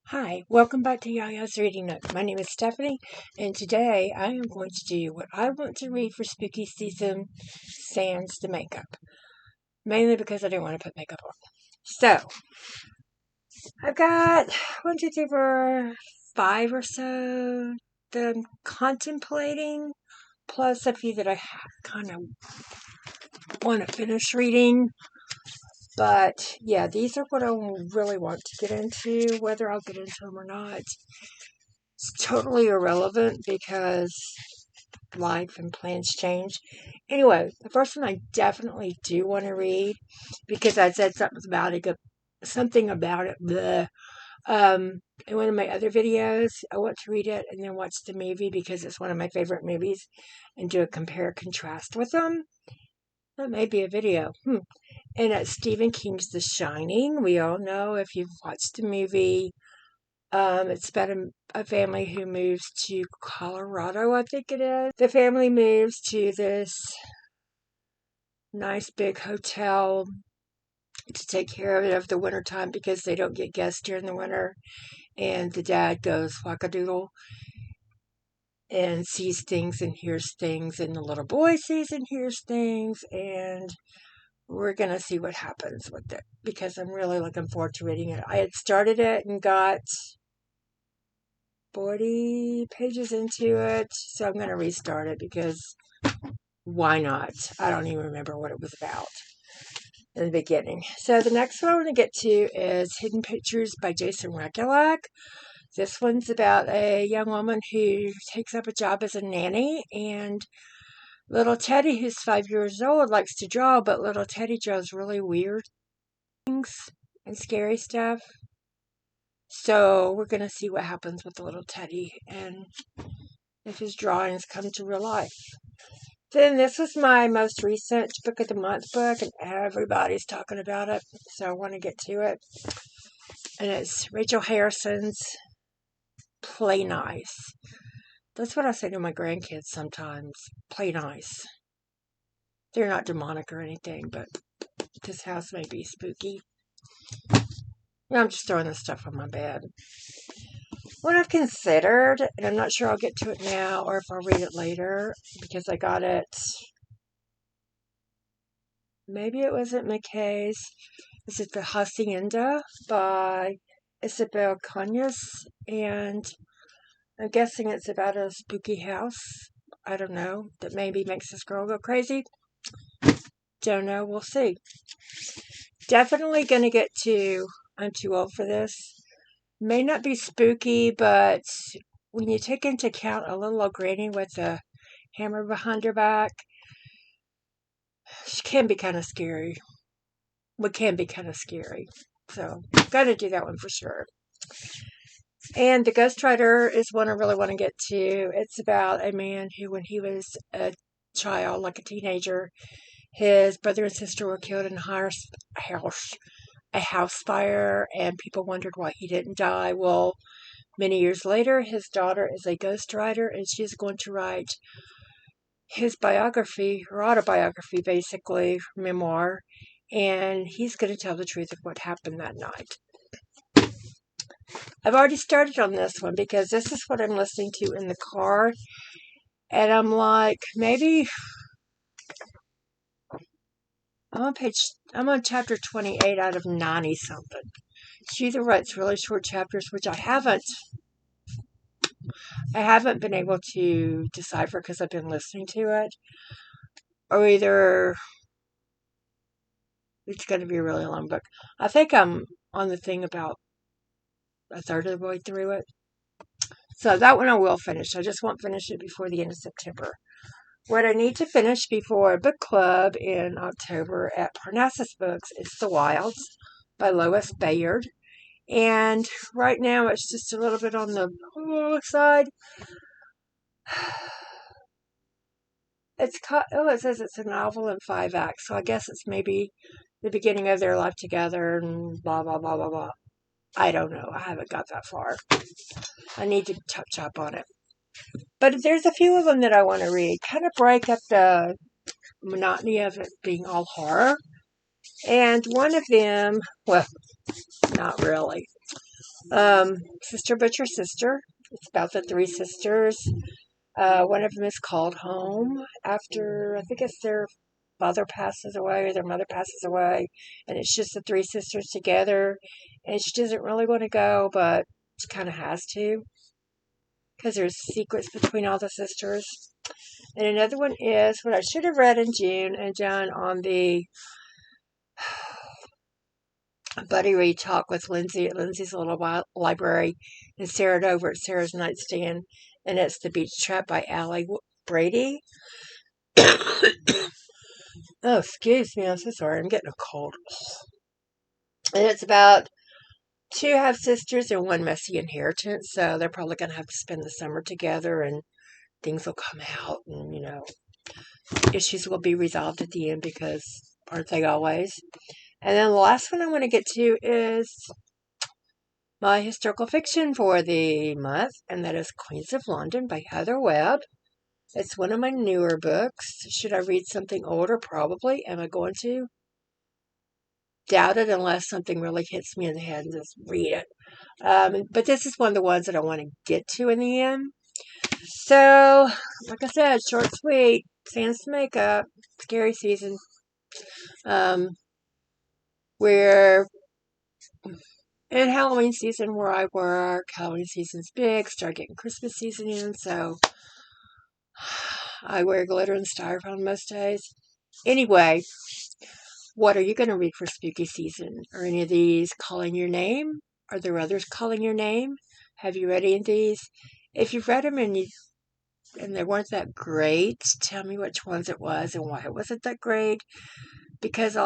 Hi, welcome back to Yaya's Reading Nook. My name is Stephanie, and today I am going to do what I want to read for spooky season, sans the makeup. Mainly because I didn't want to put makeup on. So, I've got 5 or so that I'm contemplating, plus a few that I kind of want to finish reading. But yeah, these are what I really want to get into. Whether I'll get into them or not, it's totally irrelevant because life and plans change. Anyway, the first one I definitely do want to read because I said something about it. In one of my other videos, I want to read it and then watch the movie because it's one of my favorite movies and do a compare contrast with them. That may be a video. And it's Stephen King's The Shining. We all know if you've watched the movie. It's about a family who moves to Colorado, I think it is. The family moves to this nice big hotel to take care of it over the winter time because they don't get guests during the winter. And the dad goes wackadoodle and sees things and hears things, and the little boy sees and hears things, and we're going to see what happens with it because I'm really looking forward to reading it. I had started it and got 40 pages into it, so I'm going to restart it because why not? I don't even remember what it was about in the beginning. So the next one I want to get to is Hidden Pictures by Jason Rekulak. This one's about a young woman who takes up a job as a nanny, and little Teddy, who's 5 years old, likes to draw, but little Teddy draws really weird things and scary stuff. So we're going to see what happens with the little Teddy and if his drawings come to real life. Then this was my most recent book of the month book, and everybody's talking about it, so I want to get to it. And it's Rachel Harrison's Play Nice. That's what I say to my grandkids sometimes. Play nice. They're not demonic or anything, but this house may be spooky. I'm just throwing this stuff on my bed. What I've considered, and I'm not sure I'll get to it now or if I'll read it later because I got it. Maybe it was at McKay's. This is The Hacienda by Isabel Cañas, and I'm guessing it's about a spooky house. I don't know. That maybe makes this girl go crazy. Don't know. We'll see. Definitely going to get to I'm Too Old for This. May not be spooky, but when you take into account a little old granny with a hammer behind her back, she can be kind of scary. What can be kind of scary. So, gotta do that one for sure. And The Ghostwriter is one I really want to get to. It's about a man who, when he was a child, like a teenager, his brother and sister were killed in a house fire, and people wondered why he didn't die. Well, many years later, his daughter is a ghostwriter, and she's going to write his biography, or autobiography, basically, memoir, and he's going to tell the truth of what happened that night. I've already started on this one because this is what I'm listening to in the car, and I'm like, maybe I'm on chapter 28 out of 90 something. She either writes really short chapters, which I haven't been able to decipher because I've been listening to it, or either it's going to be a really long book. I think I'm on the thing about a third of the way through it. So that one I will finish. I just won't finish it before the end of September. What I need to finish before a book club in October at Parnassus Books is The Wilds by Lois Bayard. And right now it's just a little bit on the side. It says it's a novel in 5 acts, so I guess it's maybe the beginning of their life together and blah, blah, blah, blah, blah. I don't know. I haven't got that far. I need to chop on it. But there's a few of them that I want to read. Kind of break up the monotony of it being all horror. And one of them, well, not really. Sister Butcher Sister. It's about the three sisters. One of them is called home after, I think it's their father passes away or their mother passes away, and it's just the three sisters together. And she doesn't really want to go, but she kind of has to because there's secrets between all the sisters. And another one is what I should have read in June and done on the Buddy Read Talk with Lindsay at Lindsay's Little Library and Sarah over at Sarah's Nightstand. And it's The Beach Trap by Allie Brady. Oh, excuse me. I'm so sorry. I'm getting a cold. And it's about two half sisters and one messy inheritance. So they're probably going to have to spend the summer together and things will come out and, issues will be resolved at the end because aren't they always? And then the last one I want to get to is my historical fiction for the month, and that is Queens of London by Heather Webb. It's one of my newer books. Should I read something older? Probably. Am I going to? Doubt it unless something really hits me in the head and just read it. But this is one of the ones that I want to get to in the end. So, like I said, short, sweet, sans makeup, scary season. We're in Halloween season where I work. Halloween season's big. Start getting Christmas season in, so I wear glitter and styrofoam most days. Anyway, what are you going to read for spooky season? Are any of these calling your name? Are there others calling your name? Have you read any of these? If you've read them and they weren't that great, tell me which ones it was and why it wasn't that great. Because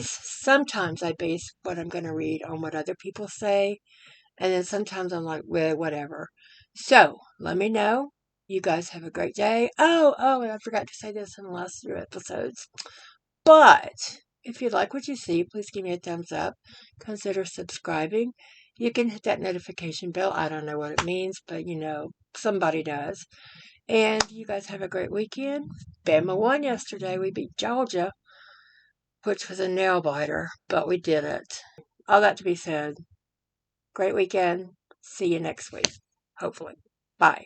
sometimes I base what I'm going to read on what other people say. And then sometimes I'm like, well, whatever. So, let me know. You guys have a great day. Oh, and I forgot to say this in the last 3 episodes. But, if you like what you see, please give me a thumbs up. Consider subscribing. You can hit that notification bell. I don't know what it means, but somebody does. And you guys have a great weekend. Bama won yesterday. We beat Georgia, which was a nail biter, but we did it. All that to be said. Great weekend. See you next week, hopefully. Bye.